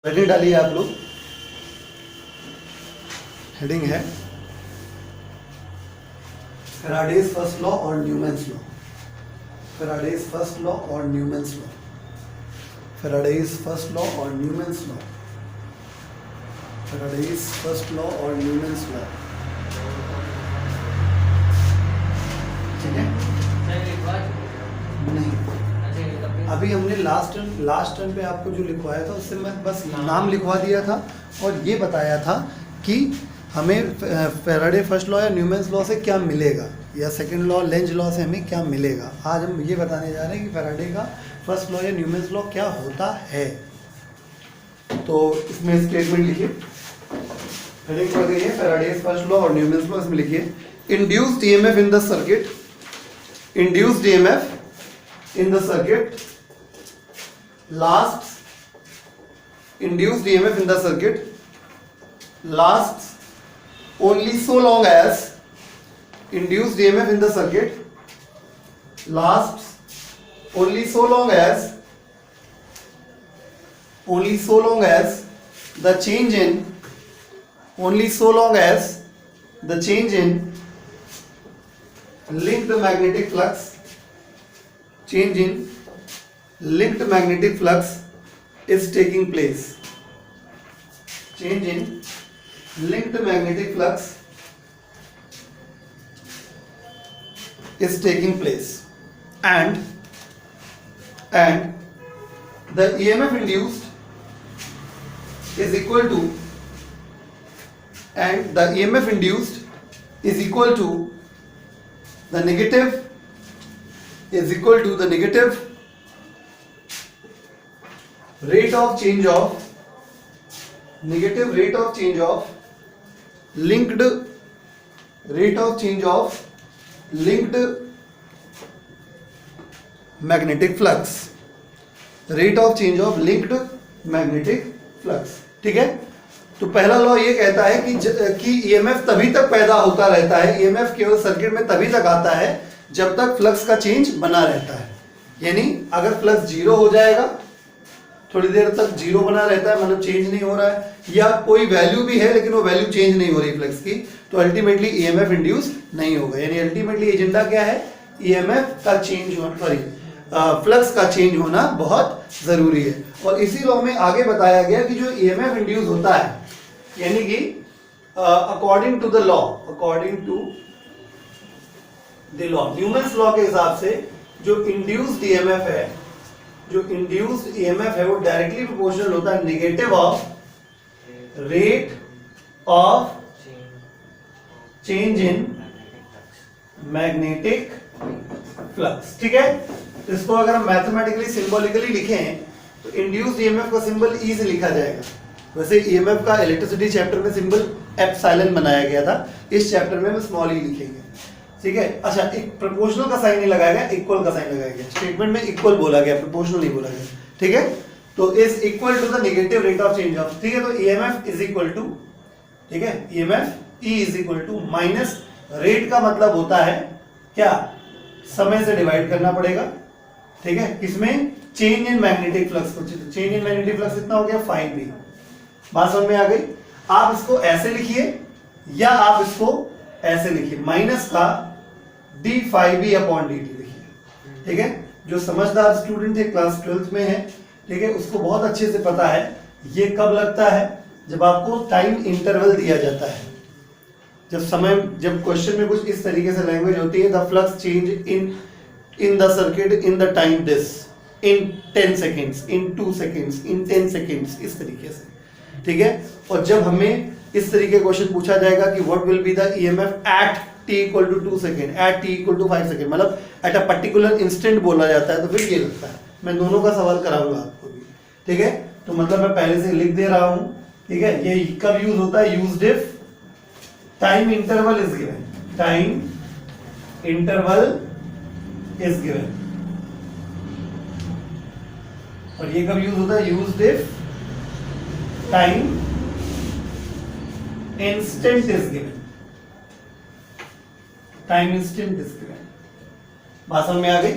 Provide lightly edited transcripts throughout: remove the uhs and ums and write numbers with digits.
Heading डालिए आप लोग। हेडिंग है फैराडेज फर्स्ट लॉ और Neumann's law. Faraday's first law और Neumann's law. Faraday's first law और Neumann's law. Faraday's first law और न्यूमैन्स लॉ। ठीक है? नहीं, अभी हमने लास्ट टर्म पे आपको जो लिखवाया था उससे मैं बस नाम लिखवा दिया था और ये बताया था कि हमें फैराडे फर्स्ट लॉ या न्यूमैन्स लॉ से क्या मिलेगा या सेकंड लॉ लेंज लॉ से हमें क्या मिलेगा। आज हम ये बताने जा रहे हैं कि फैराडे का फर्स्ट लॉ या न्यूमैन्स लॉ क्या होता है। तो इसमें स्टेटमेंट लिखिए, हेडिंग पड़ गई है फैराडेज फर्स्ट लॉ और न्यूमैन्स लॉ। इसमें लिखिए induced EMF in the circuit, induced EMF in the circuit lasts, induced EMF in the circuit lasts only so long as, induced EMF in the circuit lasts only so long as, only so long as the change in, only so long as the change in linked magnetic flux, change in linked magnetic flux is taking place. Change in linked magnetic flux is taking place, and the EMF induced is equal to, and the EMF induced is equal to the negative, is equal to the negative rate of change of, negative rate of change of linked, rate of change of linked magnetic flux, rate of change of linked magnetic flux। ठीक है, तो पहला law ये कहता है कि EMF तभी तक पैदा होता रहता है, ईएमएफ केवल सर्किट में तभी तक आता है जब तक फ्लक्स का चेंज बना रहता है। यानी अगर फ्लक्स जीरो हो जाएगा, थोड़ी देर तक जीरो बना रहता है, मतलब चेंज नहीं हो रहा है, या कोई वैल्यू भी है लेकिन वो वैल्यू चेंज नहीं हो रही फ्लक्स की, तो अल्टीमेटली ईएमएफ इंड्यूस नहीं होगा। यानी अल्टीमेटली एजेंडा क्या है, ईएमएफ का चेंज होना, सॉरी फ्लक्स का चेंज होना बहुत जरूरी है। और इसी लॉ में आगे बताया गया कि जो ईएमएफ इंड्यूस होता है, यानी कि according to the law, according to the law, Neumann's law के हिसाब से जो इंड्यूस्ड ईएमएफ है, जो इंड्यूस्ड ईएमएफ है वो डायरेक्टली प्रोपोर्शनल होता है negative of rate of change in magnetic flux. ठीक है, तो इसको अगर हम मैथमेटिकली सिंबॉलिकली लिखें तो इंड्यूस्ड ईएमएफ का सिंबल ई से लिखा जाएगा। वैसे ईएमएफ का इलेक्ट्रिसिटी चैप्टर में सिंबल एप्सिलॉन बनाया गया था, इस चैप्टर में हम स्मॉल ई लिखेंगे। ठीक है, अच्छा एक प्रोपोर्शनल का साइन नहीं लगाया गया, इक्वल का साइन लगाया गया। स्टेटमेंट में इक्वल बोला गया, प्रोपोर्शनल नहीं बोला गया। ठीक है, तो is equal to the negative rate of change of, ठीक है, तो ईएमएफ इज इक्वल टू, ठीक है, EMF E is equal to minus rate का मतलब होता है क्या, समय से डिवाइड करना पड़ेगा। ठीक है, किसमें, चेंज इन मैग्नेटिक फ्लक्स को, चेंज इन मैग्नेटिक फ्लक्स कितना हो गया, 5b। बात समझ में आ गई। आप इसको ऐसे लिखिए या आप इसको ऐसे लिखिए, माइनस का d5b अपॉन dt लिखिए। ठीक है, जो समझदार स्टूडेंट है, क्लास 12th में है, ठीक है, उसको बहुत अच्छे से पता है ये कब लगता है, जब आपको टाइम इंटरवल दिया जाता है, जब समय, जब क्वेश्चन में कुछ इस तरीके से लैंग्वेज होती है, the flux change in the circuit in the time this, in 10 seconds, in 2 seconds, in 10 seconds, इस तरीके से। ठीक है, और जब हमें इस तरीके क्वेश्चन पूछा जाएगा कि what will be the EMF at t equal to 2 second, at t equal to 5 second, मतलब एट अ पर्टिकुलर इंस्टेंट बोला जाता है, तो फिर ये लगता है। मैं दोनों का सवाल कराऊंगा आपको भी। ठीक है, तो मतलब मैं पहले से लिख दे रहा हूं। ठीक है, ये कब यूज होता है, used if time interval is given, time interval is given. और ये कब यूज होता है, used if time instant is given, time instant is given. बात समझ में आ गई।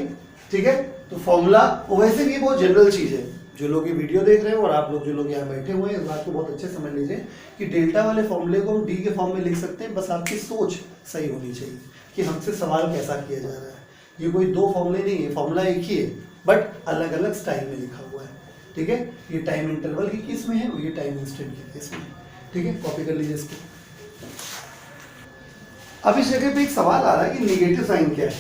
ठीक है, तो फॉर्मूला वैसे भी बहुत जनरल चीज है, जो लोग ये वीडियो देख रहे हैं और आप लोग जो लोग यहाँ बैठे हुए हैं, इस बात को बहुत अच्छे समझ लीजिए कि डेल्टा वाले फॉर्मूले को हम डी के फॉर्म में लिख सकते हैं, बस आपकी सोच सही होनी चाहिए कि हमसे सवाल कैसा किया जा रहा है। ये कोई दो फॉर्मूले नहीं है, फॉर्मूला एक ही है बट अलग अलग स्टाइल में लिखा हुआ है। ठीक है, ये टाइम इंटरवल की केस में है और ये टाइम इंस्टेंट की केस में है। ठीक है, कॉपी कर लीजिए इसको। अब इस जगह पे एक सवाल आ रहा है कि नेगेटिव साइन क्या है।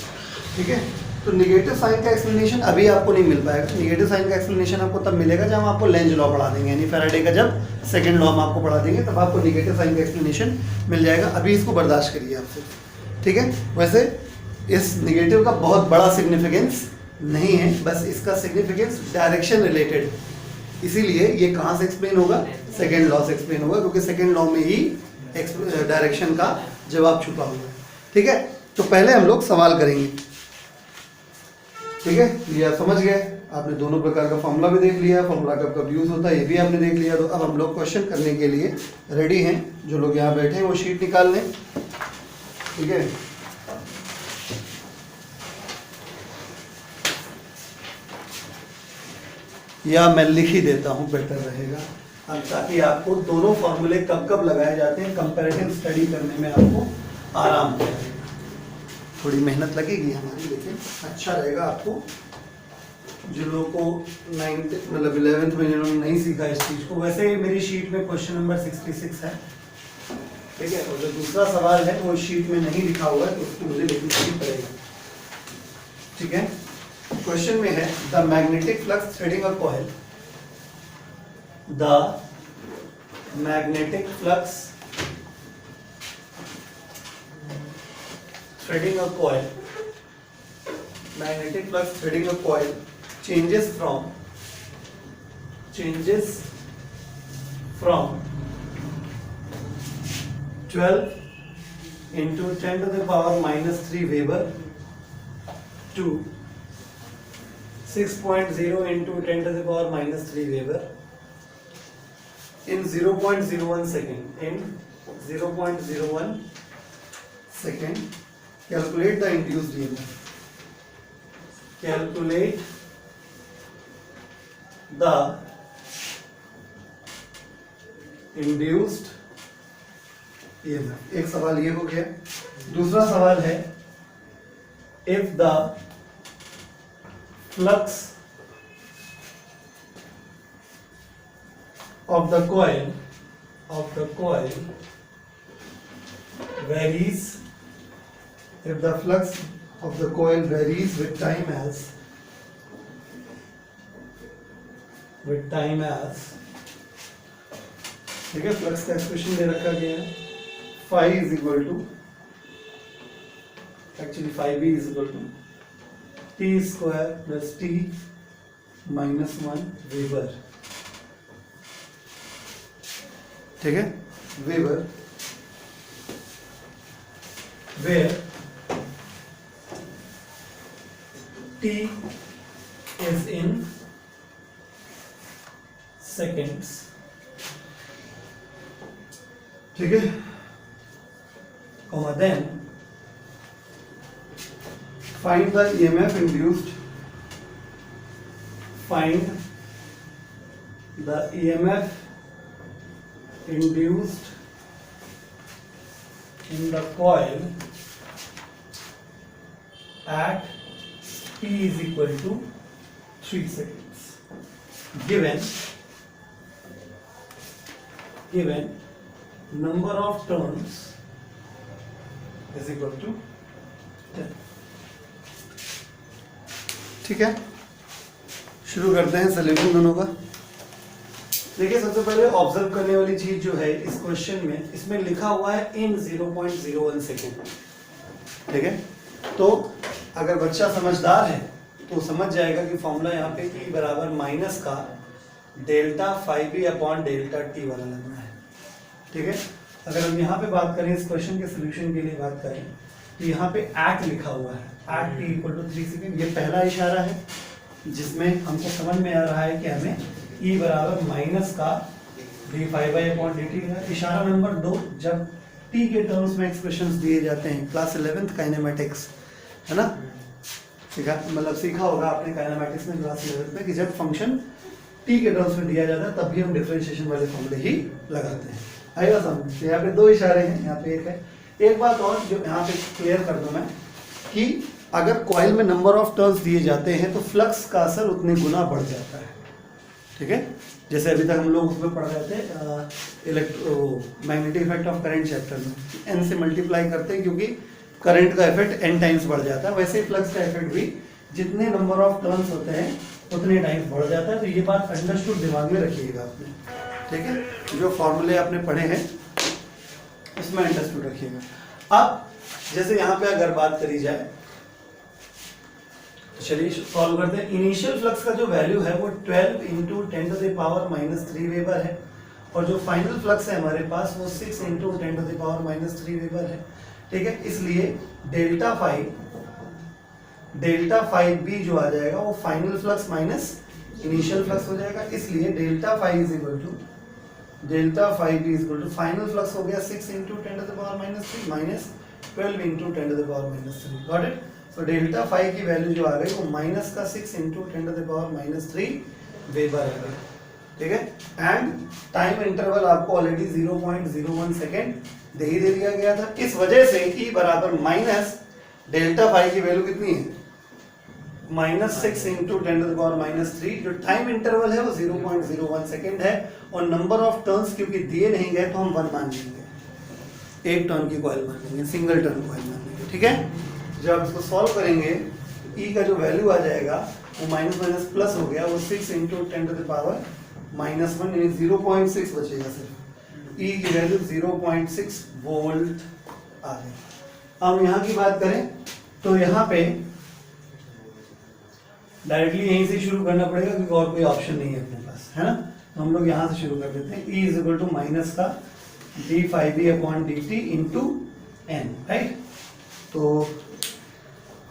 ठीक है, तो नेगेटिव साइन का एक्सप्लेनेशन अभी आपको नहीं मिल पाएगा। नेगेटिव साइन का एक्सप्लेनेशन आपको तब मिलेगा जब हम आपको लेंज लॉ पढ़ा देंगे, यानी फैराडे का जब सेकंड लॉ हम आपको पढ़ा देंगे तब आपको नेगेटिव साइन का एक्सप्लेनेशन मिल जाएगा। अभी इसको बर्दाश्त करिए आपसे। ठीक है, वैसे इस नेगेटिव का बहुत बड़ा सिग्निफिकेंस नहीं है, बस इसका सिग्निफिकेंस डायरेक्शन रिलेटेड, इसीलिए ये कहाँ से एक्सप्लेन होगा, सेकेंड लॉ से एक्सप्लेन होगा, क्योंकि सेकेंड लॉ में ही डायरेक्शन का जवाब छुपा हुआ है। ठीक है, तो पहले हम लोग सवाल करेंगे। ठीक है, ये आप समझ गए, आपने दोनों प्रकार का फॉर्मूला भी देख लिया, फॉर्मूला कब कब यूज होता है ये भी आपने देख लिया। तो अब हम लोग क्वेश्चन करने के लिए रेडी हैं। जो लोग यहाँ बैठे हैं वो शीट निकाल लें। ठीक है, या मैं लिख ही देता हूँ, बेटर रहेगा, अब ताकि आपको दोनों फॉर्मूले कब कब लगाए जाते हैं कंपैरेटिव स्टडी करने में आपको आराम रहेगा। थोड़ी मेहनत लगेगी हमारी, लेकिन अच्छा रहेगा आपको। जो लोगों को 9th मतलब 11th में जिन्होंने नहीं सीखा इस चीज़ को, वैसे मेरी शीट में क्वेश्चन नंबर 66 है। ठीक है, और जो दूसरा सवाल है वो शीट में नहीं लिखा हुआ है, तो उसको मुझे लिखना पड़ेगा। ठीक है, क्वेश्चन में है the magnetic flux threading a coil, the magnetic flux threading a coil, magnetic flux threading a coil changes from 12 into 10 to the power minus 3 Weber to 6.0 into 10 to the power minus 3 Weber in 0.01 second. In 0.01 second. Calculate the induced EMF. Calculate the induced EMF. एक सवाल ये हो गया। दूसरा सवाल है if the flux of the coil varies, if the flux of the coil varies with time as ठीक है, फ्लक्स का एक्सप्रेशन दे रखा गया है, phi is equal to actually phi b is equal to t square plus t minus 1 Weber. ठीक है, Weber, where t is in seconds. ठीक है, then find the EMF induced. Find the EMF induced in the coil at t is equal to 3 seconds. Given number of turns is equal to 10. ठीक है, शुरू करते हैं solution दोनों का। देखिए, सबसे पहले ऑब्जर्व करने वाली चीज जो है इस क्वेश्चन में, इसमें लिखा हुआ है इन 0.01 सेकेंड। ठीक है, तो अगर बच्चा समझदार है तो समझ जाएगा कि फॉर्मूला यहाँ पे E बराबर माइनस का delta phi B upon delta T वाला लगना है। ठीक है, अगर हम यहाँ पे बात करें, इस क्वेश्चन के सोल्यूशन के लिए बात करें, तो यहाँ पे एट लिखा हुआ है, at T equal to 3 second. ये पहला इशारा है जिसमें हमको समझ में आ रहा है कि हमें E बराबर माइनस का D phi B upon D T है। इशारा नंबर 2, जब t के टर्म्स में एक्सप्रेशंस दिए जाते हैं, क्लास 11th काइनेमेटिक्स है ना, सीखा होगा आपने काइनेमेटिक्स में क्लास 11th में, कि जब फंक्शन t टी के टर्म्स में दिया जाता है तब भी हम डिफरेंशिएशन वाले फॉर्मूले ही लगाते हैं। आएगा समझ? तो यहाँ पे दो इशारे हैं, यहाँ पे एक है। एक बात और जो यहाँ पे क्लियर कर दूं मैं कि अगर कॉइल में नंबर ऑफ टर्न्स दिए जाते हैं तो फ्लक्स का असर उतने गुना बढ़ जाता है। ठीक है, जैसे अभी तक हम लोग उसमें पढ़ रहे थे magnetic effect of current chapter में, एन से मल्टीप्लाई करते हैं क्योंकि करंट का इफेक्ट एन टाइम्स बढ़ जाता है, वैसे ही फ्लक्स का इफेक्ट भी जितने नंबर ऑफ टर्न्स होते हैं उतने टाइम्स बढ़ जाता है। तो ये बात अंडरस्टूड दिमाग में रखिएगा आपने, ठीक है, जो फॉर्मूले आपने पढ़े हैं उसमें अंडरस्टूड रखिएगा। अब जैसे यहाँ पे अगर बात करी जाए तो चलिए सॉल्व करते हैं। इनिशियल फ्लक्स का जो वैल्यू है वो 12 इंटू 10⁻³ वेबर है और जो फाइनल फ्लक्स है हमारे पास वो 6 इंटू 10⁻³ वेबर है। ठीक है, इसलिए डेल्टा फाई बी जो आ जाएगा वो final flux minus initial flux हो जाएगा। इसलिए delta phi B is equal to final flux हो गया 6 into 10⁻³ minus 12 into 10⁻³ got it. तो डेल्टा फाई की वैल्यू जो आ गई वो माइनस का 6 इंटू 10⁻³ वेबर आ गया। ठीक है, एंड टाइम इंटरवल आपको ऑलरेडी 0.01 सेकेंड दे ही दे दिया गया था। इस वजह से E बराबर माइनस डेल्टा फाई की वैल्यू कितनी है, -6 इंटू 10⁻³ जो टाइम इंटरवल है वो 0.01 सेकेंड है और नंबर ऑफ टर्न्स क्योंकि दिए नहीं गए तो हम 1 मान लेंगे, एक टर्न की कॉइल मान लेंगे, सिंगल टर्न कॉइल मान लेंगे। ठीक है, जब आप इसको सॉल्व करेंगे E का जो वैल्यू आ जाएगा वो माइनस माइनस प्लस हो गया, वो 6 इंटू 10⁻⁻1 यानी 0.6 बचेगा सिर्फ। E की वैल्यू 0.6 वोल्ट आ गई। अब यहाँ की बात करें तो यहाँ पे डायरेक्टली यहीं से शुरू करना पड़ेगा क्योंकि और कोई ऑप्शन नहीं है अपने पास, है ना। तो हम लोग यहाँ से शुरू कर देते हैं। E is equal to minus का d∅b/dt इंटू n, राइट। तो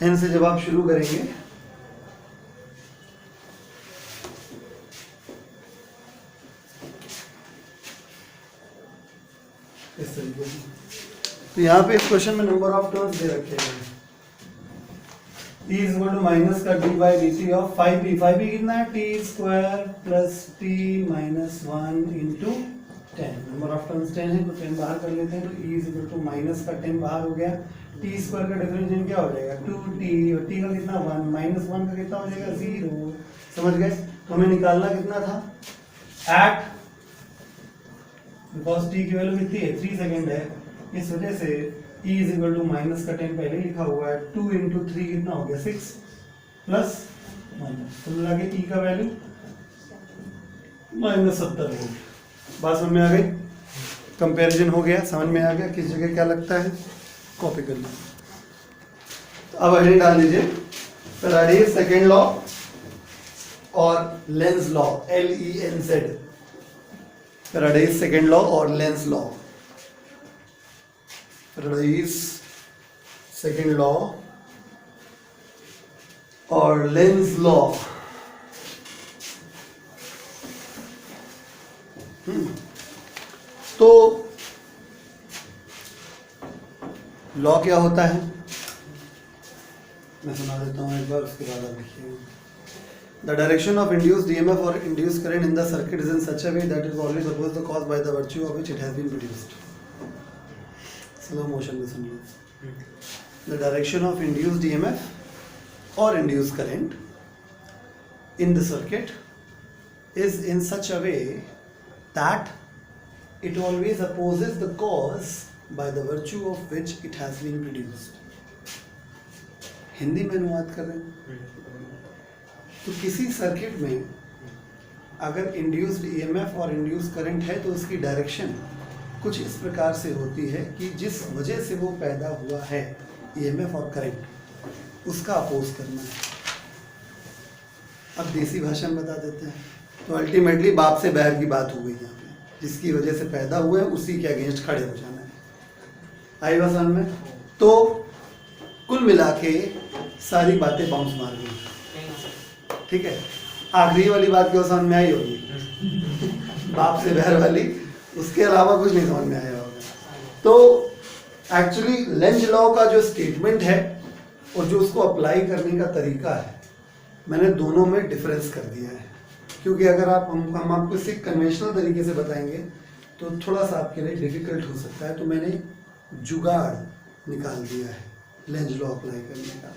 n से जब आप शुरू करेंगे इस तरीके से, तो यहाँ पे इस क्वेश्चन में नंबर ऑफ टर्न्स दे रखे हैं। E is equal to minus का d/dt ऑफ 5b कितना है, t² plus t minus 1 into 10। Number of turns 10 है तो 10 बाहर कर लेते हैं, तो E is equal to minus का 10 बाहर हो गया, t² का डिफरेंशिएशन क्या हो जाएगा 2t और t का कितना 1, माइनस 1 का कितना हो जाएगा 0। समझ गए। तो हमें निकालना कितना था एट, बिकॉज t की वैल्यू कितनी है 3 सेकेंड है, इस वजह से E is equal to minus का 10 पहले ही लिखा हुआ है, 2 इंटू 3 कितना हो गया 6 प्लस माइनस, तो मिला के E का वैल्यू -70 वोल्ट। बात समझ में आ गई, कंपैरिजन हो गया, समझ में आ गया किस जगह क्या लगता है, कॉपी कर लो। तो अब हेडिंग डाल लीजिए फैराडेज सेकेंड लॉ और Lenz law, LENZ, Faraday's second law और Lenz law, Faraday's second law और लेंज लॉ। तो लॉ क्या होता है मैं सुना देता हूं एक बार, उसके बाद आप लिखिए। The direction of induced EMF or induced current in the circuit is in such a way that it is always opposed to the cause by the virtue of which it has been produced. Slow motion में सुन लो। The direction of induced EMF or induced current in the circuit is in such a way that it always opposes the cause by the virtue of which it has been produced. Hindi में अनुवाद कर रहे हैं। तो किसी circuit में अगर induced EMF और इंड्यूस्ड करंट है तो उसकी डायरेक्शन कुछ इस प्रकार से होती है कि जिस वजह से वो पैदा हुआ है ईएमएफ और करंट, उसका अपोज करना है। अब देसी भाषा में बता देते हैं, तो अल्टीमेटली बाप से बहर की बात हो गई यहाँ पे, जिसकी वजह से पैदा हुए उसी के अगेंस्ट खड़े हो जाना है। आई बात समझ में। तो कुल मिला के सारी बातें बाउंस मार गई, ठीक है। आखिरी वाली बात क्यों समझ में आई होगी बाप से बहर वाली, उसके अलावा कुछ नहीं समझ में आया होगा। तो एक्चुअली लेंज लॉ का जो स्टेटमेंट है और जो उसको अप्लाई करने का तरीका है, मैंने दोनों में डिफरेंस कर दिया है। क्योंकि अगर हम आपको इसे कन्वेंशनल तरीके से बताएंगे तो थोड़ा सा आपके लिए डिफिकल्ट हो सकता है, तो मैंने जुगाड़ निकाल दिया है लेंज लॉ अप्लाई करने का।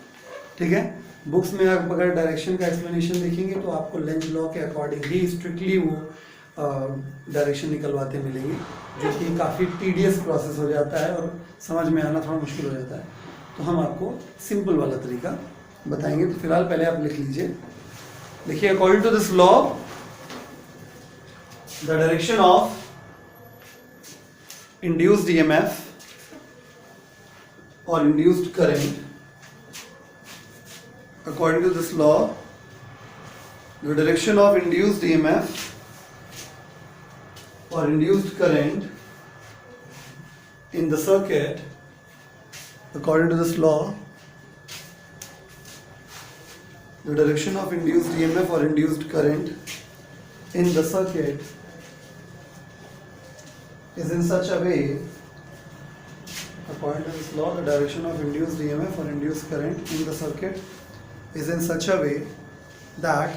ठीक है, बुक्स में आप अगर डायरेक्शन का एक्सप्लेनेशन देखेंगे तो आपको लेंज लॉ के अकॉर्डिंग ही स्ट्रिक्टली वो डायरेक्शन निकलवाते मिलेंगे, जो कि काफ़ी टीडियस प्रोसेस हो जाता है और समझ में आना थोड़ा मुश्किल हो जाता है। तो हम आपको सिंपल वाला तरीका बताएंगे। तो फिलहाल पहले आप लिख लीजिए, देखिए according to this law the direction of induced EMF or induced current, according to this law the direction of induced EMF or induced current in the circuit, according to this law the direction of induced EMF or induced current in the circuit is in such a way, according to this law, the direction of induced EMF or induced current in the circuit is in such a way that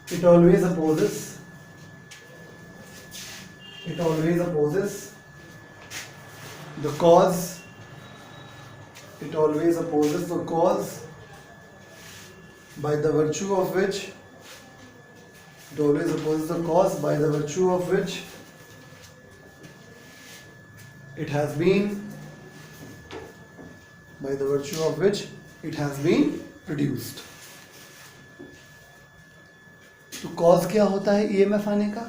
it always opposes the cause, it always opposes the cause by the virtue of which, it always opposes the cause by the virtue of which it has been, by the virtue of which it has been produced. तो cause क्या होता है EMF आने का?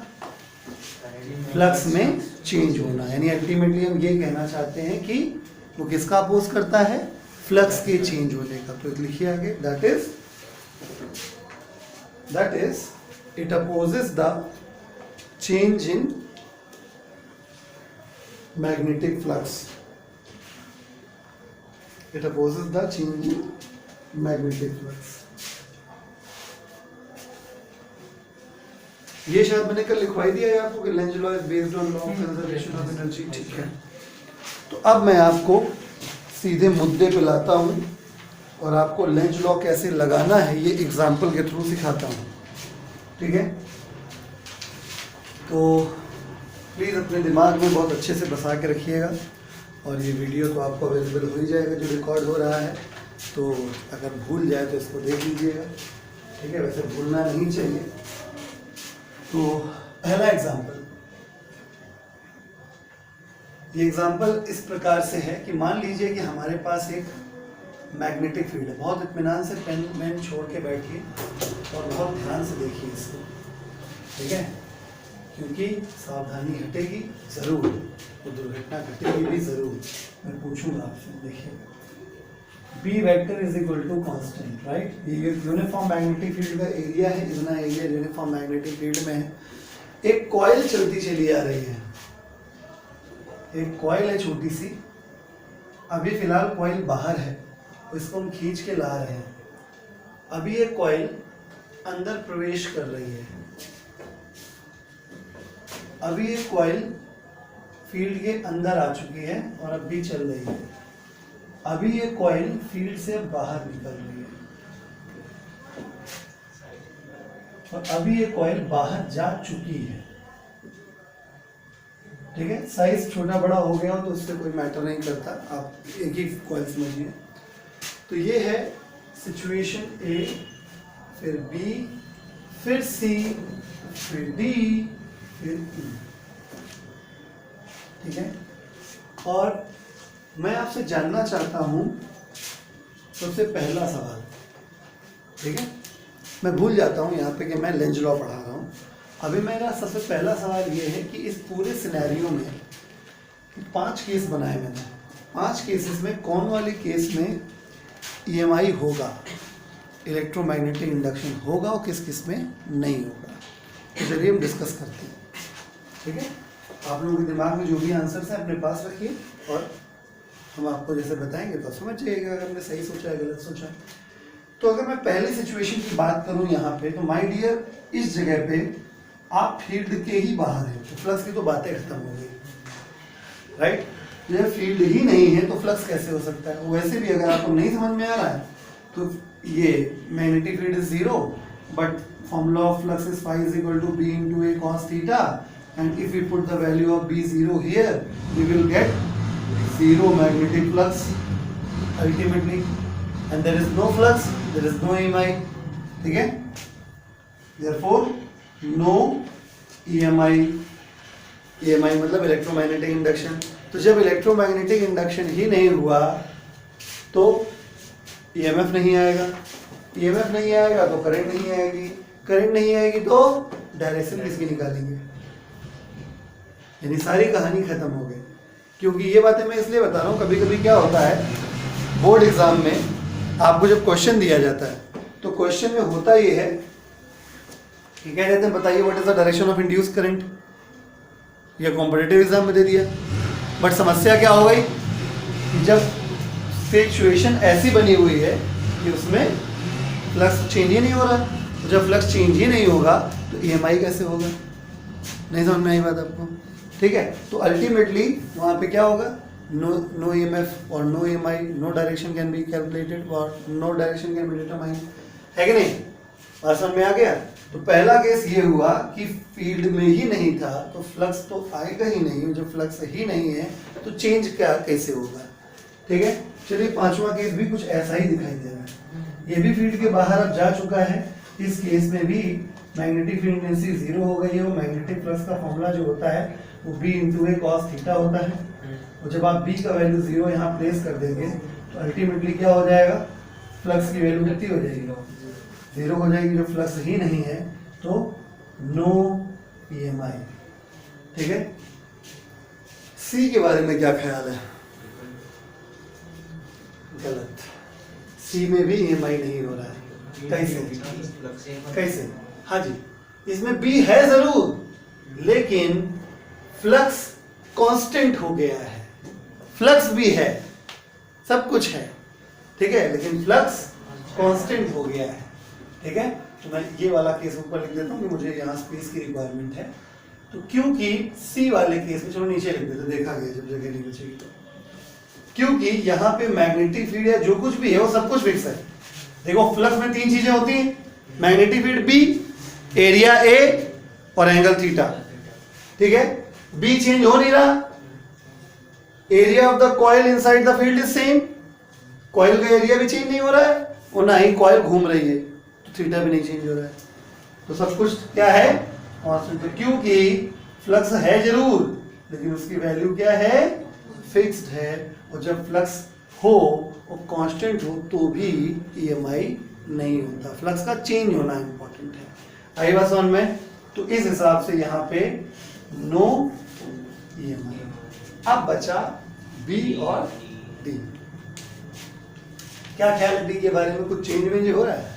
Flux में change होना, यानी ultimately हम ये कहना चाहते हैं कि वो किसका अपोज करता है? फ्लक्स के चेंज होने का। तो लिखिए आगे, that is it opposes the change in magnetic flux. It opposes the change in magnetic flux. ये शायद मैंने कल लिखवाई दिया है आपको कि Lenz law is based on law of conservation of energy. ठीक है, तो अब मैं आपको सीधे मुद्दे पे लाता हूँ और आपको लेंज लॉ कैसे लगाना है ये एग्जाम्पल के थ्रू सिखाता हूँ। ठीक है, तो प्लीज़ अपने दिमाग में बहुत अच्छे से बसा के रखिएगा, और ये वीडियो तो आपको अवेलेबल हो ही जाएगा जो रिकॉर्ड हो रहा है, तो अगर भूल जाए तो इसको देख लीजिएगा। ठीक है, वैसे भूलना नहीं चाहिए। तो पहला एग्जांपल, ये एग्जांपल इस प्रकार से है कि मान लीजिए कि हमारे पास एक मैग्नेटिक फील्ड है। बहुत इत्मीनान से पेन मैन छोड़ के बैठिए और बहुत ध्यान से देखिए इसको। ठीक है, क्योंकि सावधानी हटेगी ज़रूर तो दुर्घटना घटेगी भी ज़रूर। मैं पूछूंगा आपसे, देखिए B vector is equal to constant, right. ये यूनिफॉर्म मैग्नेटिक फील्ड का एरिया है, इतना एरिया यूनिफॉर्म मैग्नेटिक फील्ड में है। एक कॉइल चलती चली आ रही है, एक कॉइल है छोटी सी, अभी फिलहाल कॉइल बाहर है, तो इसको हम खींच के ला रहे हैं। अभी ये कॉइल अंदर प्रवेश कर रही है, अभी ये कॉइल फील्ड के अंदर आ चुकी है और अब भी चल रही है। अभी ये कॉइल फील्ड से बाहर निकल रही है और अभी ये कॉइल बाहर जा चुकी है। ठीक है, साइज छोटा बड़ा हो गया हो तो उससे कोई मैटर नहीं करता, आप एक ही कॉइल समझिए। तो ये है सिचुएशन ए, फिर बी, फिर सी, फिर डी, फिर ई। ठीक है, और मैं आपसे जानना चाहता हूं सबसे पहला सवाल। ठीक है, मैं भूल जाता हूं यहाँ पे कि मैं लेंज लॉ पढ़ा रहा हूं। अभी मेरा सबसे पहला सवाल ये है कि इस पूरे सिनेरियो में 5 केस बनाए मैंने, 5 केसेस में कौन वाले केस में EMI होगा, इलेक्ट्रोमैग्नेटिक इंडक्शन होगा, और किस किस में नहीं होगा। तो चलिए हम डिस्कस करते हैं। ठीक है, आप लोगों के दिमाग में जो भी आंसर्स हैं अपने पास रखिए और हम आपको जैसे बताएंगे तो समझ जाइएगा अगर हमने सही सोचा है गलत सोचा। तो अगर मैं पहली सिचुएशन की बात करूं यहाँ पे, तो माय डियर इस जगह पे आप फील्ड के ही बाहर हैं, तो फ्लक्स की तो बातें खत्म हो गई, राइट। जब फील्ड ही नहीं है तो फ्लक्स कैसे हो सकता है। वैसे भी अगर आपको नहीं समझ में आ रहा है तो ये magnetic field is 0 but formula of flux is phi is equal to b into a cos theta, and if we put the value of b 0 here, we will get zero magnetic flux ultimately, and there is no flux, there is no EMI. ठीक है, therefore no EMI. EMI मतलब electromagnetic induction. तो जब electromagnetic induction ही नहीं हुआ तो EMF नहीं आएगा, EMF नहीं आएगा तो करंट नहीं आएगी, करंट नहीं आएगी तो डायरेक्शन किसकी निकालेंगे. यानी सारी कहानी खत्म हो गई. क्योंकि ये बातें मैं इसलिए बता रहा हूँ, कभी कभी क्या होता है बोर्ड एग्जाम में आपको जब क्वेश्चन दिया जाता है तो क्वेश्चन में होता ये है कि क्या कहते हैं, बताइए what is the direction of induce current. या कॉम्पिटिटिव एग्जाम में दे दिया, बट समस्या क्या हो गई कि जब सिचुएशन ऐसी बनी हुई है कि उसमें फ्लक्स चेंज ही नहीं हो रहा. तो जब फ्लक्स चेंज ही नहीं होगा तो EMI कैसे होगा. नहीं समझ में आई बात आपको. ठीक है, तो अल्टीमेटली वहाँ पे क्या होगा, नो EMF और no EMI, no direction can be calculated और no direction can be determined. है कि नहीं, बात समझ में आ गया. तो पहला केस ये हुआ कि फील्ड में ही नहीं था तो फ्लक्स तो आएगा ही नहीं. जब फ्लक्स ही नहीं है तो चेंज क्या कैसे होगा. ठीक है, चलिए पांचवा केस भी कुछ ऐसा ही दिखाई दे रहा है. ये भी फील्ड के बाहर अब जा चुका है. इस केस में भी मैग्नेटिक फील्ड इंटेंसिटी जीरो हो गई है. वो मैग्नेटिक फ्लक्स का फॉर्मूला जो होता है वो b इंटू ए कॉस थीटा होता है. और जब आप b का वैल्यू जीरो यहाँ प्लेस कर देंगे तो अल्टीमेटली क्या हो जाएगा, फ्लक्स की वैल्यू कितनी हो जाएगी, जीरो हो जाएगी. जब फ्लक्स ही नहीं है तो नो EMI. ठीक है, C के बारे में क्या ख्याल है. गलत. C में भी EMI नहीं हो रहा है. कैसे? हाँ जी, इसमें B है जरूर लेकिन फ्लक्स कांस्टेंट हो गया है. फ्लक्स भी है, सब कुछ है, ठीक है, लेकिन फ्लक्स कांस्टेंट हो गया है. ठीक है, तो मैं ये वाला केस ऊपर लिख देता हूँ कि मुझे यहाँ स्पेस की रिक्वायरमेंट है. तो क्योंकि C वाले केस में, चलो नीचे लिख देते, देखा गया जब जगह नहीं बचेगी तो. क्योंकि यहाँ पे मैग्नेटिक फील्ड या जो कुछ भी है वो सब कुछ फिक्स है. देखो फ्लक्स में तीन चीजें होती हैं, magnetic field B, area A और एंगल थीटा. ठीक है, B चेंज हो नहीं रहा. Area of the coil inside the field is same. Coil का एरिया भी चेंज नहीं हो रहा है और ना ही कॉइल घूम रही है, थीटा भी नहीं चेंज हो रहा है. तो सब कुछ क्या है, कांस्टेंट. क्योंकि फ्लक्स है जरूर लेकिन उसकी वैल्यू क्या है, फिक्स्ड है. और जब फ्लक्स हो और कांस्टेंट हो तो भी EMI नहीं होता. फ्लक्स का चेंज होना इंपॉर्टेंट है. आई बात समझ में. तो इस हिसाब से यहाँ पे नो EMI. अब बचा B और D. क्या ख्याल है D के बारे में, कुछ चेंज वेंज हो रहा है.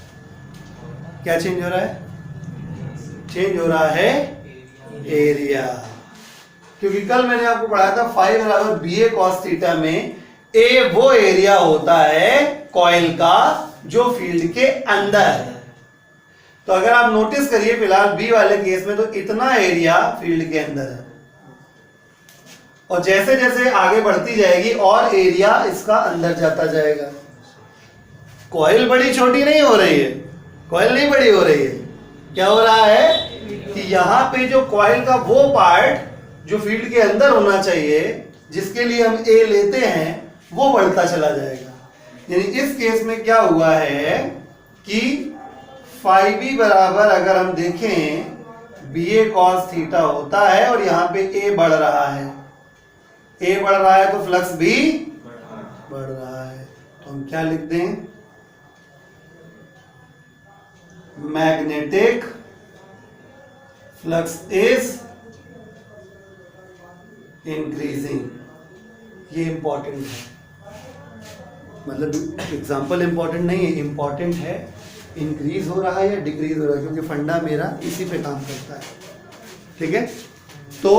क्या चेंज हो रहा है, चेंज हो रहा है एरिया. क्योंकि कल मैंने आपको पढ़ाया था फाई बराबर BA cos थीटा में A वो एरिया होता है कॉइल का जो फील्ड के अंदर है. तो अगर आप नोटिस करिए फिलहाल B वाले केस में तो इतना एरिया फील्ड के अंदर है और जैसे जैसे आगे बढ़ती जाएगी और एरिया इसका अंदर जाता जाएगा. कॉइल बड़ी छोटी नहीं हो रही है, कॉइल नहीं बड़ी हो रही है. क्या हो रहा है कि यहाँ पे जो कॉइल का वो पार्ट जो फील्ड के अंदर होना चाहिए जिसके लिए हम A लेते हैं वो बढ़ता चला जाएगा. यानी इस केस में क्या हुआ है कि फाई B बराबर अगर हम देखें BA cos थीटा होता है और यहाँ पे A बढ़ रहा है. A बढ़ रहा है तो फ्लक्स भी बढ़ रहा है. तो हम क्या लिख दें, मैग्नेटिक फ्लक्स इज इंक्रीजिंग. ये इंपॉर्टेंट है, मतलब एग्जाम्पल इंपॉर्टेंट नहीं है, इंपॉर्टेंट है. इंक्रीज हो रहा है या डिक्रीज हो रहा है, क्योंकि फंडा मेरा इसी पे काम करता है. ठीक है, तो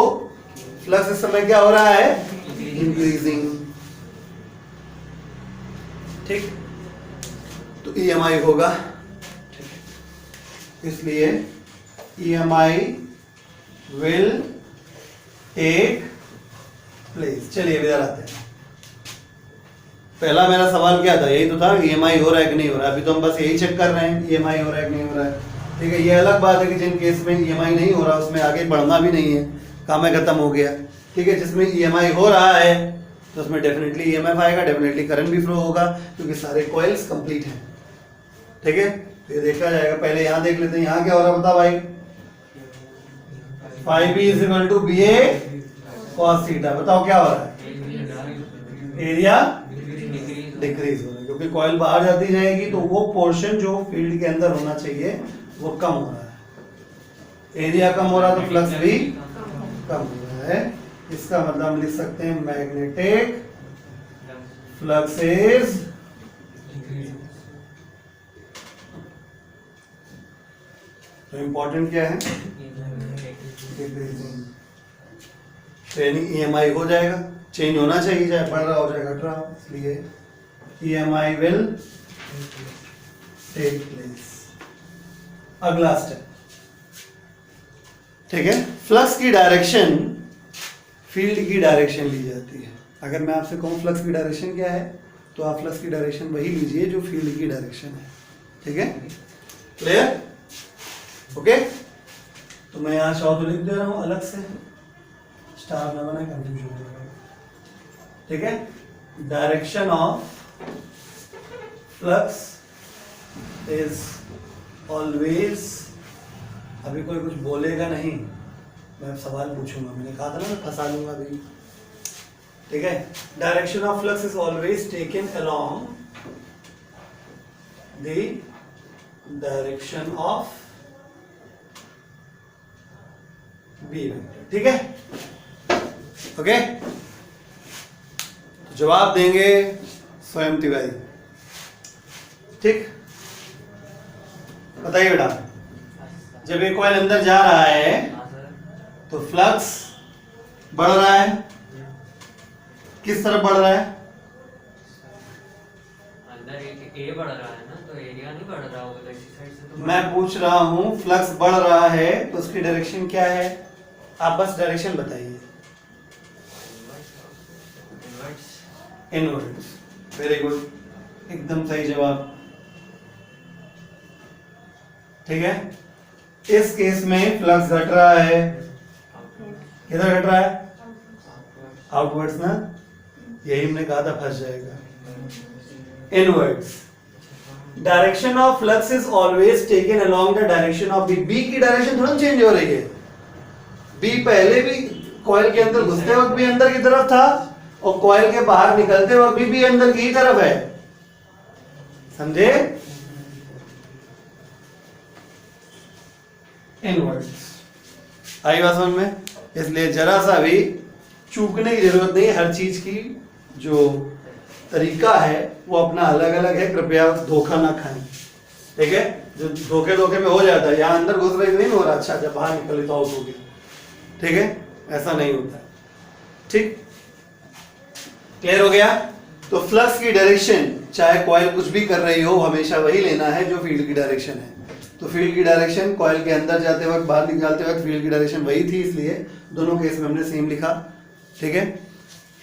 फ्लक्स इस समय क्या हो रहा है, इंक्रीजिंग. ठीक, तो EMI होगा. इसलिए EMI will take place. चलिए इधर आते हैं. पहला मेरा सवाल क्या था, यही तो था EMI हो रहा है कि नहीं हो रहा है. अभी तो हम बस यही चेक कर रहे हैं EMI हो रहा है कि नहीं हो रहा है. ठीक है, ये अलग बात है कि जिन केस में ईएमआई नहीं हो रहा उसमें आगे बढ़ना भी नहीं है, काम है खत्म हो गया। ठीक है, जिसमें ईएमआई हो रहा है तो उसमें डेफिनेटली ईएमएफ आएगा, डेफिनेटली करंट भी फ्लो होगा क्योंकि सारे कॉइल्स कंप्लीट हैं। ठीक है, तो ये देखा जाएगा। पहले यहाँ देख लेते हैं, यहाँ क्या हो रहा है बता भाई। phi b is equal to B A cos theta. बताओ क्या हो रहा है, एरिया डिक्रीज हो रहा है क्योंकि कॉइल बाहर जाती जाएगी तो वो पोर्शन जो फील्ड के अंदर होना चाहिए वो कम हो रहा है। एरिया कम हो रहा है तो फ्लक्स भी कम हो रहा है। इसका मतलब हम लिख सकते हैं मैग्नेटिक फ्लक्स इज तो इंपॉर्टेंट क्या है, तो यानी ईएमआई हो जाएगा, चेंज होना चाहिए, चाहे बढ़ रहा हो चाहे घट रहा हो, इसलिए ईएमआई विल टेक प्लेस। अगला स्टेप, ठीक है, फ्लक्स की डायरेक्शन फील्ड की डायरेक्शन ली जाती है। अगर मैं आपसे कहूँ फ्लक्स की डायरेक्शन क्या है तो आप फ्लक्स की डायरेक्शन वही लीजिए जो फील्ड की डायरेक्शन है। ठीक है, क्लियर, ओके। तो मैं यहाँ शब्द लिख दे रहा हूँ अलग से, स्टार ना बनाए कंफ्यूजन हो जाएगा। ठीक है, direction of flux is always, अभी कोई कुछ बोलेगा नहीं, मैं सवाल पूछूंगा, मैंने कहा था ना मैं फंसा लूंगा अभी। ठीक है, direction of flux is always taken along the direction of B vector. ठीक है, ओके। तो जवाब देंगे स्वयं तिवारी। ठीक, बताइए बेटा, जब एक कॉइल अंदर जा रहा है तो फ्लक्स बढ़ रहा है, किस तरफ बढ़ रहा है? अंदर ए बढ़ रहा है ना, तो एरिया नहीं बढ़ रहा होगा इसी साइड से। तो मैं पूछ रहा हूं फ्लक्स बढ़ रहा है तो उसकी डायरेक्शन क्या है? आप बस डायरेक्शन बताइए। इनवर्ड्स, वेरी गुड, एकदम सही जवाब। ठीक है, इस केस में फ्लक्स घट रहा है, किधर घट रहा है? आउटवर्ड्स ना, यही हमने कहा था फंस जाएगा। Inwards, direction of flux is always taken along the direction of B. B की डायरेक्शन थोड़ा चेंज हो रही है। बी पहले भी कॉइल के अंदर घुसते वक्त भी अंदर की तरफ था और कॉइल के बाहर निकलते वक्त भी अंदर की तरफ है, समझे? इनवर्ड्स, आई बात समझ में? इसलिए जरा सा भी चूकने की जरूरत नहीं, हर चीज की जो तरीका है वो अपना अलग अलग है, कृपया धोखा ना खाएं। ठीक है, जो धोखे में हो जाता है, यहाँ अंदर घुस रही नहीं हो रहा, अच्छा जब बाहर निकले तो आउट हो गया। ठीक है, ऐसा नहीं होता है। ठीक, क्लियर हो गया? तो फ्लक्स की डायरेक्शन चाहे कॉइल कुछ भी कर रही हो हमेशा वही लेना है जो फील्ड की डायरेक्शन है। तो फील्ड की डायरेक्शन कॉइल के अंदर जाते वक्त बाहर निकालते वक्त फील्ड की डायरेक्शन वही थी, इसलिए दोनों केस में हमने सेम लिखा। ठीक है,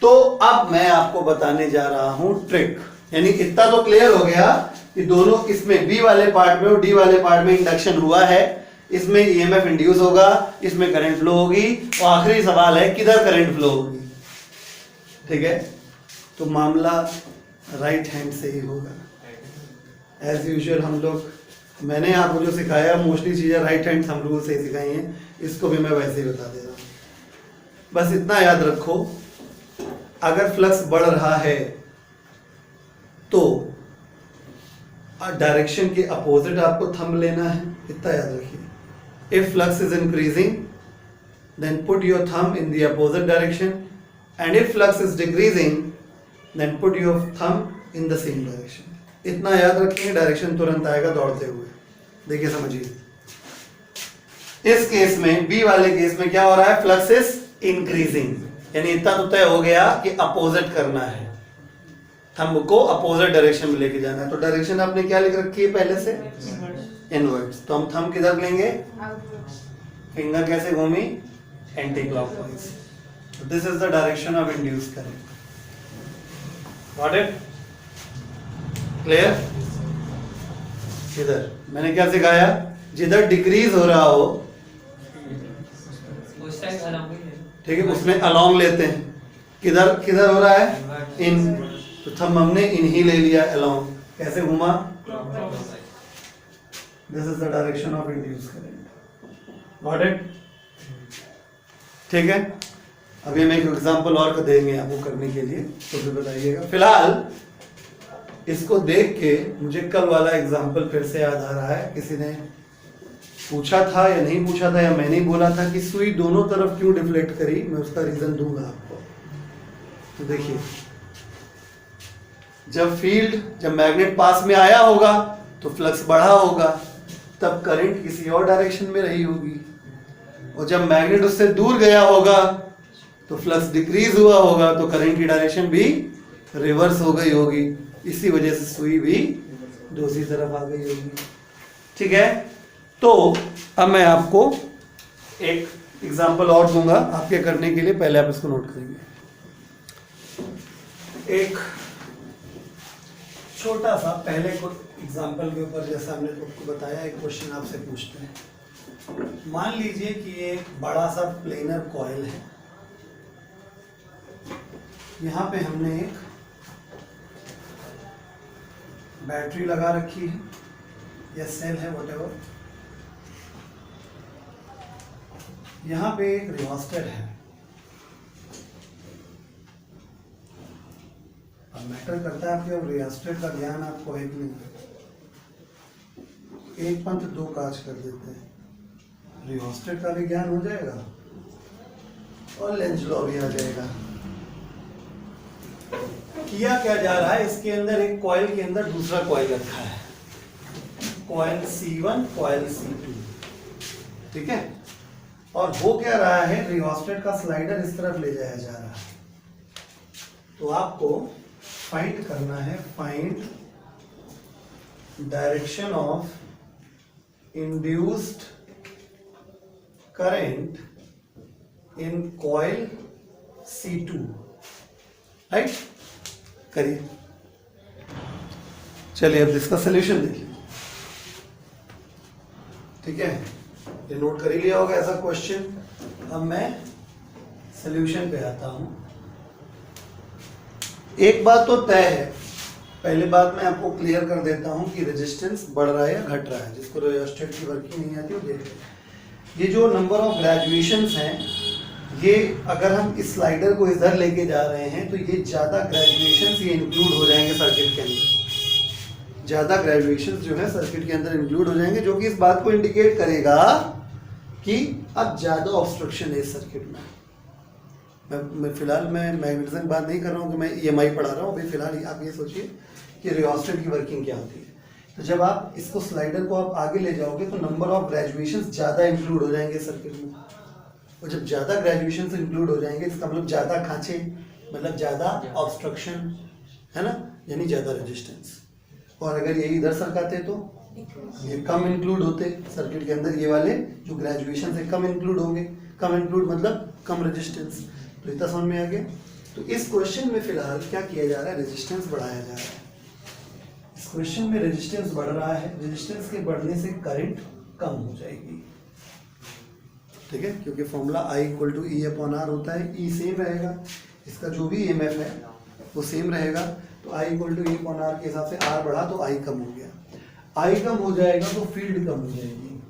तो अब मैं आपको बताने जा रहा हूं ट्रिक, यानी इतना तो क्लियर हो गया कि दोनों इसमें बी वाले पार्ट में और डी वाले पार्ट में इंडक्शन हुआ है, इसमें ईएमएफ इंड्यूस होगा, इसमें करंट फ्लो होगी, और आखिरी सवाल है किधर करंट फ्लो होगी। ठीक है, तो मामला राइट हैंड से ही होगा एज यूजुअल। हम लोग, मैंने आपको जो सिखाया मोस्टली चीजें राइट हैंड थंब रूल से ही सिखाई हैं, इसको भी मैं वैसे ही बता दे रहा हूं। बस इतना याद रखो, अगर फ्लक्स बढ़ रहा है तो डायरेक्शन के अपोजिट आपको थंब लेना है, इतना याद रखिए। If flux is increasing then put your thumb in the opposite direction, and if flux is decreasing then put your thumb in the same direction. इतना याद रखिए, डायरेक्शन तुरंत आएगा दौड़ते हुए। देखिए समझिए, इस केस में बी वाले केस में क्या हो रहा है? फ्लक्स इज इंक्रीजिंग, यानी इतना तो तय हो गया कि अपोजिट करना है, थंब को अपोजिट डायरेक्शन में लेके जाना है। तो डायरेक्शन आपने क्या लिख रखी है पहले से? इनवर्ड्स। तो हम थंब किधर लेंगे? फिंगर कैसे घूमी? Anti clockwise. This is the direction of induce current. Got it? Clear? इधर मैंने क्या सिखाया? जिधर डिक्रीज हो रहा हो, उस टाइम अलॉन्ग ही है। ठीक है, उसमें अलोंग लेते हैं। किधर किधर हो रहा है? इन, तो थंब हमने इन ही ले लिया अलोंग। कैसे घुमा? This is the direction of induce current. Got it? ठीक है, अभी हम एक एग्जांपल और देंगे आपको करने के लिए, तो फिर बताइएगा। फिलहाल इसको देख के मुझे कल वाला एग्जांपल फिर से याद आ रहा है। किसी ने पूछा था या नहीं पूछा था, या मैंने ही बोला था कि सुई दोनों तरफ क्यों डिफ्लेक्ट करी, मैं उसका रीजन दूंगा आपको। तो देखिए, जब मैग्नेट पास में आया होगा तो फ्लक्स बढ़ा होगा, तब करंट किसी और डायरेक्शन में रही होगी, और जब मैग्नेट उससे दूर गया होगा तो फ्लक्स डिक्रीज हुआ होगा, तो करंट की डायरेक्शन भी रिवर्स हो गई होगी। इसी वजह से सुई भी दूसरी तरफ आ गई होगी। ठीक है, तो अब मैं आपको एक एग्जांपल और दूंगा आपके करने के लिए। पहले आप इसको नोट करेंगे। एक छोटा सा पहले को एग्जांपल के ऊपर, जैसा हमने आपको बताया, एक क्वेश्चन आपसे पूछते हैं। मान लीजिए कि ये एक बड़ा सा प्लेनर कॉइल है, यहाँ पे हमने एक बैटरी लगा रखी है या सेल है, व्हाटएवर। यहाँ पे एक रियोस्टेट है। अब मैटर करता है कि अब रियोस्टेट का ज्ञान आपको है कि नहीं। एक पंथ दो काज कर देते हैं, रियोस्टेट का भी ज्ञान हो जाएगा और लेंज लॉ भी आ जाएगा। किया क्या जा रहा है, इसके अंदर एक कॉइल के अंदर दूसरा कॉइल रखा है, कॉइल C1, कॉइल C2, ठीक है। और हो क्या रहा है, रियोस्टेट का स्लाइडर इस तरफ ले जाया जा रहा है। तो आपको फाइंड करना है, find direction of induced current in coil C2, right. करिए, चलिए अब इसका सॉल्यूशन देखिए। ठीक है, ये नोट कर ही लिया होगा ऐसा क्वेश्चन। अब मैं सॉल्यूशन पे आता हूं। एक बात तो तय है, पहले बात मैं आपको क्लियर कर देता हूं कि रेजिस्टेंस बढ़ रहा है या घट रहा है। जिसको रियोस्टेट की वर्किंग नहीं आती वो देख लें। ये जो नंबर ऑफ ग्रेजुएशंस हैं, ये अगर हम इस स्लाइडर को इधर लेके जा रहे हैं तो ये ज़्यादा ग्रेजुएशंस ये इंक्लूड हो जाएंगे सर्किट के अंदर। ज़्यादा ग्रेजुएशंस जो है सर्किट के अंदर इंक्लूड हो जाएंगे, जो कि इस बात को इंडिकेट करेगा कि अब ज़्यादा ऑब्स्ट्रक्शन है इस सर्किट में। मैं फिलहाल मैं मैग्नेटिज्म की बात नहीं कर रहा हूँ कि मैं EMI पढ़ा रहा हूँ। अभी फिलहाल आप ये सोचिए कि रियोस्टेट की वर्किंग क्या होती है। तो जब आप इसको स्लाइडर को आप आगे ले जाओगे तो नंबर ऑफ ग्रेजुएशंस ज़्यादा इंक्लूड हो जाएंगे सर्किट में, और जब ज़्यादा ग्रेजुएशंस इंक्लूड हो जाएंगे इसका मतलब ज़्यादा खांचे, मतलब ज़्यादा ऑब्स्ट्रक्शन, है ना, यानी ज़्यादा रेजिस्टेंस। और अगर ये इधर सरकाते तो ये कम इंक्लूड होते सर्किट के अंदर, ये वाले जो ग्रेजुएशन है कम इंक्लूड होंगे। कम इंक्लूड मतलब कम रेजिस्टेंस। तो इतना समझ में आ गया। तो इस क्वेश्चन में फिलहाल क्या किया जा रहा है, रेजिस्टेंस बढ़ाया जा रहा है। इस क्वेश्चन में रेजिस्टेंस बढ़ रहा है, रेजिस्टेंस के बढ़ने से करंट कम हो जाएगी, ठीक है, क्योंकि फॉर्मूला I = E/R होता है। E सेम रहेगा, इसका जो भी EMF है वो सेम रहेगा। तो I = E/R के हिसाब से R बढ़ा तो I कम हो गया। I कम हो जाएगा तो फील्ड कम हो जाएगी,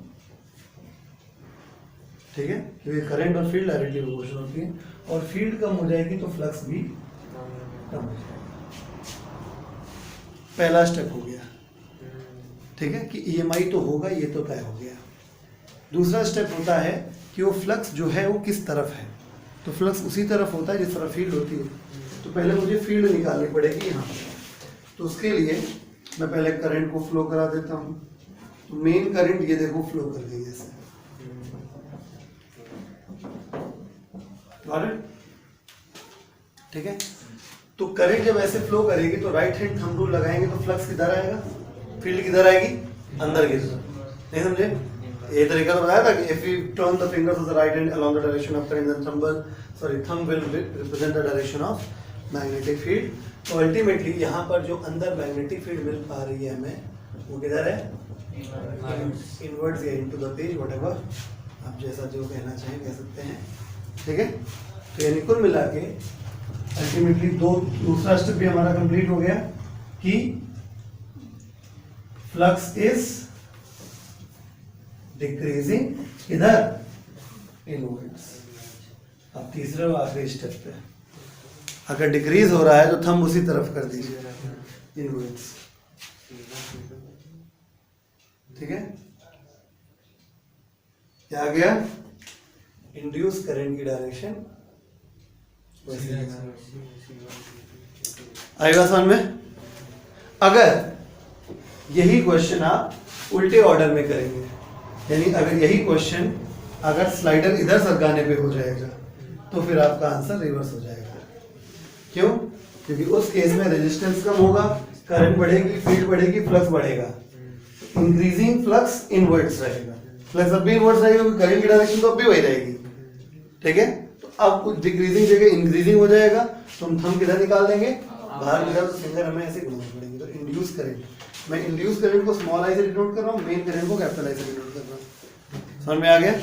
ठीक है, क्योंकि करंट और फील्ड डायरेक्टली प्रोपोर्शनल होती है। और फील्ड कम हो जाएगी तो फ्लक्स भी कम हो जाएगा। पहला स्टेप हो गया, ठीक है, कि EMI तो होगा, ये तो तय हो गया। दूसरा स्टेप होता है कि वो फ्लक्स जो है वो किस तरफ है। तो फ्लक्स उसी तरफ होता है जिस तरफ फील्ड होती है। तो पहले मुझे फील्ड निकालनी पड़ेगी यहाँ। तो उसके लिए मैं पहले करंट को फ्लो करा देता हूँ। तो मेन करंट ये देखो फ्लो कर गई ऐसे, ठीक है। तो करंट जब ऐसे फ्लो करेगी तो राइट हैंड थंब रूल लगाएंगे तो फ्लक्स किधर आएगा, फील्ड किधर आएगी, अंदर की तरफ। नहीं समझे? ये तरीका तो बताया था कि if you turn the fingers of the right hand along the direction of current, then thumb will represent the direction of magnetic field. तो अल्टीमेटली यहाँ पर जो अंदर मैग्नेटिक फील्ड मिल पा रही है हमें, वो किधर है, इनवर्ड्स या इनटू द पेज, व्हाटएवर आप जैसा जो कहना चाहें कह सकते हैं, ठीक है। तो यानी कुल मिला के अल्टीमेटली दूसरा स्टेप भी हमारा कंप्लीट हो गया कि फ्लक्स इज डिक्रीजिंग इधर इनवर्ड्स। अब तीसरे और आखिरी स्टेप पे अगर डिक्रीज हो रहा है तो थंब उसी तरफ कर दीजिए इनवर्ड्स, ठीक है। क्या आ गया? इंड्यूस करंट की डायरेक्शन आएगा समझ में। अगर यही क्वेश्चन आप उल्टे ऑर्डर में करेंगे, यानी अगर यही क्वेश्चन अगर स्लाइडर इधर सरकाने पे हो जाएगा तो फिर आपका आंसर रिवर्स हो जाएगा। क्यों? क्योंकि उस केस में रेजिस्टेंस कम होगा, करंट बढ़ेगी, फील्ड बढ़ेगी, फ्लक्स बढ़ेगा। इंक्रीजिंग फ्लक्स इनवर्ड्स रहेगा, फ्लक्स अब भी इनवर्ड्स रहेगा क्योंकि करंट की डायरेक्शन तो अब भी वही रहेगी, ठीक है। तो अब कुछ डिक्रीजिंग जगह इंक्रीजिंग हो जाएगा, तो हम थंब किधर निकाल देंगे? बाहर निकाल, तो फिंगर हमें ऐसे घुमाने पड़ेंगे। तो इंड्यूस करंट, मैं इंड्यूस करंट को स्मॉल आई से डिनोट कर रहा हूँ, मेन करंट को कैपिटल आई से डिनोट कर रहा हूँ। समझ में आ गया?